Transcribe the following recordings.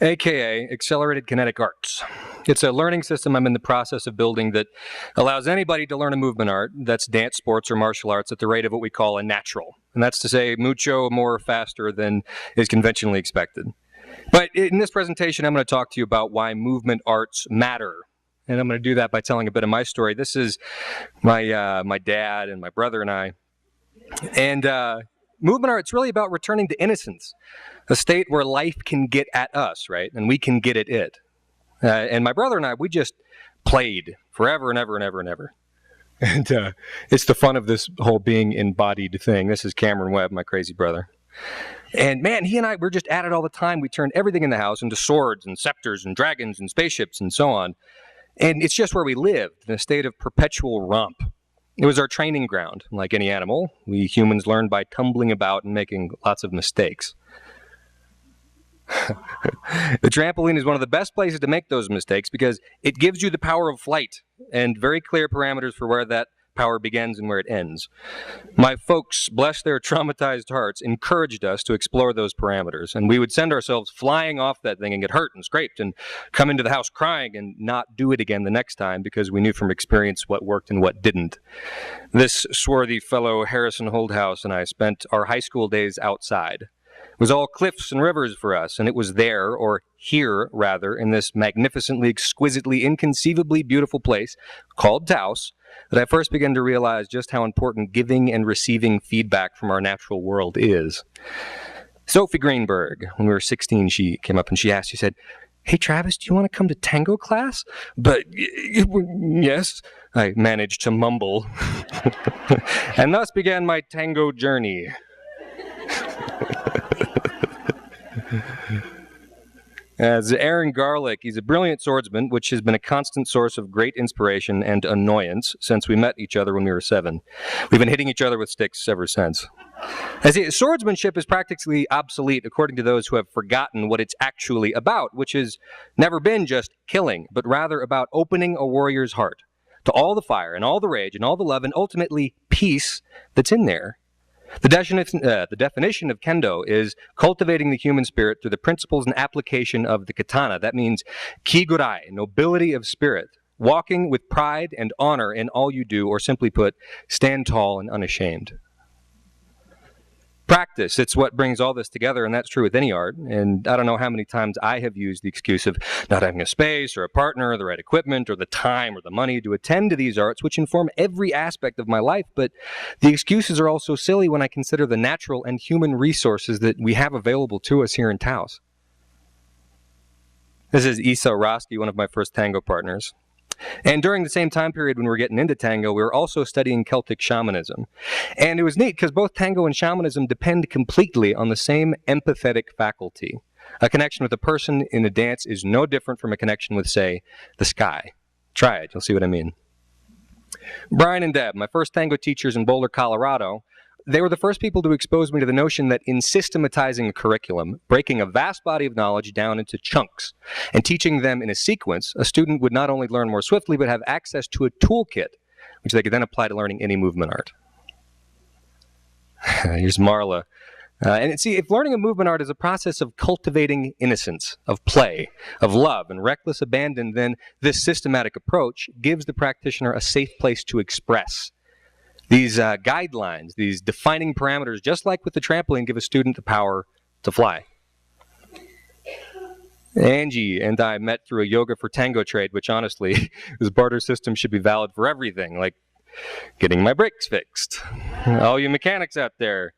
aka Accelerated Kinetic Arts. It's a learning system I'm in the process of building that allows anybody to learn a movement art, that's dance, sports, or martial arts, at the rate of what we call a natural. And that's to say mucho more faster than is conventionally expected. But in this presentation, I'm going to talk to you about why movement arts matter. And I'm going to do that by telling a bit of my story. This is my dad and my brother and I. And movement art's really about returning to innocence, a state where life can get at us, right? And we can get at it. And my brother and I, we just played forever and ever and ever and ever. And it's the fun of this whole being embodied thing. This is Cameron Webb, my crazy brother. And man, he and I, we're just at it all the time. We turned everything in the house into swords and scepters and dragons and spaceships and so on. And it's just where we lived, in a state of perpetual romp. It was our training ground. Like any animal, we humans learn by tumbling about and making lots of mistakes. The trampoline is one of the best places to make those mistakes because it gives you the power of flight and very clear parameters for where that power begins and where it ends. My folks, bless their traumatized hearts, encouraged us to explore those parameters, and we would send ourselves flying off that thing and get hurt and scraped and come into the house crying and not do it again the next time because we knew from experience what worked and what didn't. This swarthy fellow Harrison Holdhouse and I spent our high school days outside. It was all cliffs and rivers for us, and it was there, or here rather, in this magnificently, exquisitely, inconceivably beautiful place called Taos, that I first began to realize just how important giving and receiving feedback from our natural world is. Sophie Greenberg, when we were 16, she came up and she asked, she said, "Hey Travis, do you want to come to tango class?" But yes, I managed to mumble. And thus began my tango journey. As Aaron Garlick, he's a brilliant swordsman, which has been a constant source of great inspiration and annoyance since we met each other when we were 7. We've been hitting each other with sticks ever since. Swordsmanship is practically obsolete according to those who have forgotten what it's actually about, which has never been just killing, but rather about opening a warrior's heart to all the fire and all the rage and all the love and ultimately peace that's in there. The definition of kendo is cultivating the human spirit through the principles and application of the katana. That means kigurai, nobility of spirit, walking with pride and honor in all you do, or simply put, stand tall and unashamed. Practice, it's what brings all this together, and that's true with any art. And I don't know how many times I have used the excuse of not having a space or a partner or the right equipment or the time or the money to attend to these arts, which inform every aspect of my life. But the excuses are also silly when I consider the natural and human resources that we have available to us here in Taos. This is Isa Roski, one of my first tango partners. And during the same time period when we were getting into tango, we were also studying Celtic shamanism. And it was neat because both tango and shamanism depend completely on the same empathetic faculty. A connection with a person in a dance is no different from a connection with, say, the sky. Try it, you'll see what I mean. Brian and Deb, my first tango teachers in Boulder, Colorado, they were the first people to expose me to the notion that in systematizing a curriculum, breaking a vast body of knowledge down into chunks, and teaching them in a sequence, a student would not only learn more swiftly, but have access to a toolkit, which they could then apply to learning any movement art. Here's Marla. And see, if learning a movement art is a process of cultivating innocence, of play, of love, and reckless abandon, then this systematic approach gives the practitioner a safe place to express. These guidelines, these defining parameters, just like with the trampoline, give a student the power to fly. Angie and I met through a yoga for tango trade, which honestly, this barter system should be valid for everything, like getting my brakes fixed. All you mechanics out there.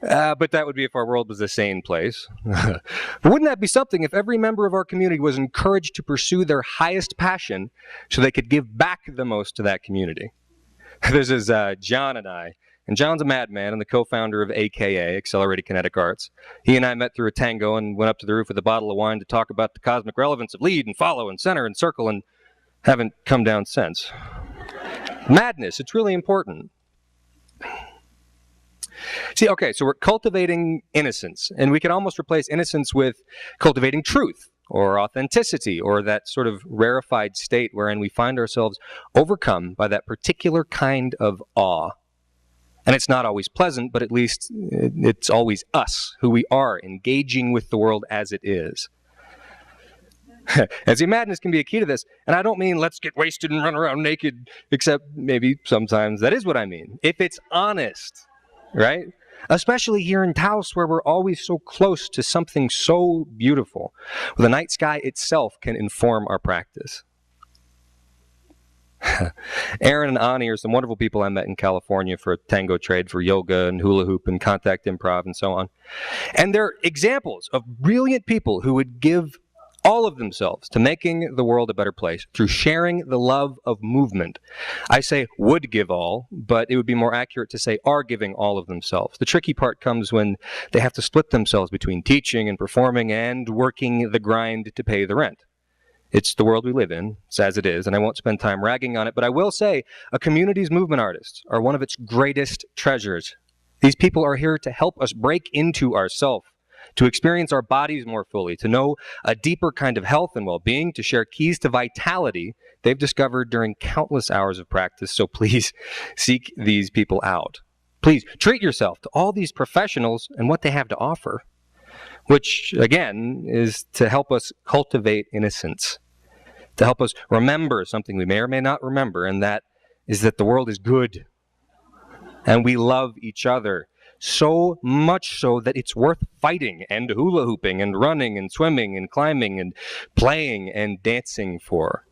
But that would be if our world was a sane place. But wouldn't that be something if every member of our community was encouraged to pursue their highest passion so they could give back the most to that community? This is John and I. And John's a madman and the co-founder of AKA, Accelerated Kinetic Arts. He and I met through a tango and went up to the roof with a bottle of wine to talk about the cosmic relevance of lead and follow and center and circle, and haven't come down since. Madness, it's really important. See, okay, so we're cultivating innocence, and we can almost replace innocence with cultivating truth, or authenticity, or that sort of rarefied state wherein we find ourselves overcome by that particular kind of awe. And it's not always pleasant, but at least it's always us, who we are, engaging with the world as it is. And see, madness can be a key to this. And I don't mean let's get wasted and run around naked, except maybe sometimes that is what I mean. If it's honest, right? Especially here in Taos, where we're always so close to something so beautiful. The night sky itself can inform our practice. Aaron and Ani are some wonderful people I met in California for a tango trade, for yoga and hula hoop and contact improv and so on. And they're examples of brilliant people who would give all of themselves to making the world a better place through sharing the love of movement. I say would give all, but it would be more accurate to say are giving all of themselves. The tricky part comes when they have to split themselves between teaching and performing and working the grind to pay the rent. It's the world we live in, it's as it is, and I won't spend time ragging on it, but I will say a community's movement artists are one of its greatest treasures. These people are here to help us break into ourself, to experience our bodies more fully, to know a deeper kind of health and well-being, to share keys to vitality they've discovered during countless hours of practice. So please seek these people out. Please treat yourself to all these professionals and what they have to offer, which, again, is to help us cultivate innocence, to help us remember something we may or may not remember, and that is that the world is good, and we love each other, so much so that it's worth fighting and hula hooping and running and swimming and climbing and playing and dancing for.